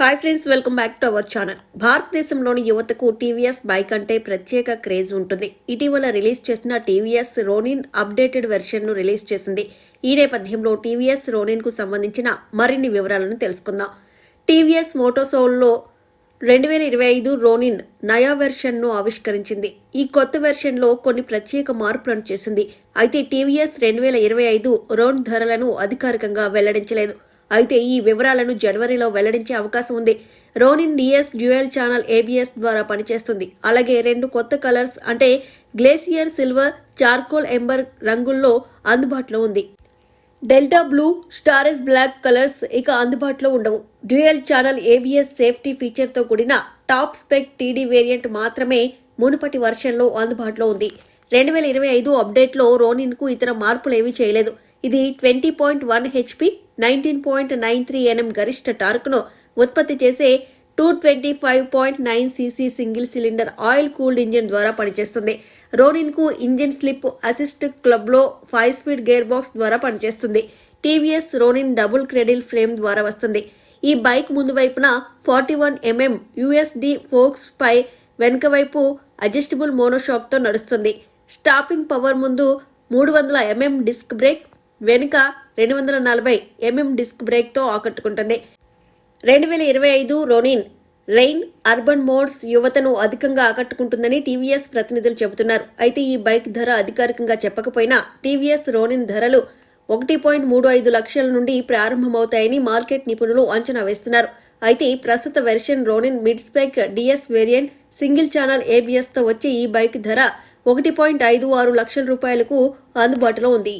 Hi friends, welcome back to our channel. భారతదేశంలోని యువతకు TVS bike అంటే ప్రత్యేక క్రేజ్ ఉంటుంది. ఇటీవల రిలీజ్ చేసిన టీవీఎస్ రోనిన్ అప్డేటెడ్ వెర్షన్ను రిలీజ్ చేసింది. ఈ నేపథ్యంలో టీవీఎస్ రోనిన్కు సంబంధించిన మరిన్ని వివరాలను తెలుసుకుందాం. టీవీఎస్ మోటోసోల్లో 2025 రోనిన్ నయా వెర్షన్ను ఆవిష్కరించింది. ఈ కొత్త వెర్షన్లో కొన్ని ప్రత్యేక మార్పులను చేసింది. అయితే టీవీఎస్ 2025 రోన్ ధరలను అధికారికంగా వెల్లడించలేదు. అయితే ఈ వివరాలను జనవరిలో వెల్లడించే అవకాశం ఉంది. Ronin DS dual channel ABS ద్వారా పనిచేస్తుంది. అలాగే 2 కొత్త కలర్స్ అంటే గ్లేసియర్ సిల్వర్, చార్కోల్ ఎంబర్ రంగుల్లో అందుబాటులో ఉంది. డెల్టా బ్లూ, స్టారెస్ బ్లాక్ కలర్స్ ఇక అందుబాటులో ఉండవు. డ్యూయల్ ఛానల్ ఏబిఎస్ సేఫ్టీ ఫీచర్తో కూడిన టాప్ స్పెక్ టీడీ వేరియంట్ మాత్రమే మునుపటి వర్షన్లో అందుబాటులో ఉంది. 2025 అప్డేట్లో రోనిన్కు ఇతర మార్పులేవీ చేయలేదు. ఇది 20.1 హెచ్పి 19.93 ఎన్ఎం గరిష్ట టార్క్ను ఉత్పత్తి చేసే 225.9 CC single cylinder oil cooled engine ద్వారా పనిచేస్తుంది. రోనిన్కు ఇంజిన్ స్లిప్ అసిస్ట్ క్లబ్లో 5 స్పీడ్ గేర్ బాక్స్ ద్వారా పనిచేస్తుంది. TVS Ronin double cradle frame ద్వారా వస్తుంది. ఈ బైక్ ముందు వైపున 41mm యూఎస్డి ఫోక్స్ పై వెనుక వైపు అడ్జస్టబుల్ మోనోషాక్తో నడుస్తుంది. స్టాపింగ్ పవర్ ముందు 300mm డిస్క్ బ్రేక్, వెనుక 240mm డిస్క్ బ్రేక్తో ఆకట్టుకుంటుంది. 2025 రోనిన్ రెయిన్ అర్బన్ మోడ్స్ యువతను అధికంగా ఆకట్టుకుంటుందని టీవీఎస్ ప్రతినిధులు చెబుతున్నారు. అయితే ఈ బైక్ ధర అధికారికంగా చెప్పకపోయినా టీవీఎస్ రోనిన్ ధరలు 1.35 లక్షల నుండి ప్రారంభమవుతాయని మార్కెట్ నిపుణులు అంచనా వేస్తున్నారు. అయితే ప్రస్తుత version Ronin mid spec DS variant single channel ఏబిఎస్తో వచ్చే ఈ బైక్ ధర 1.56 లక్షల రూపాయలకు అందుబాటులో ఉంది.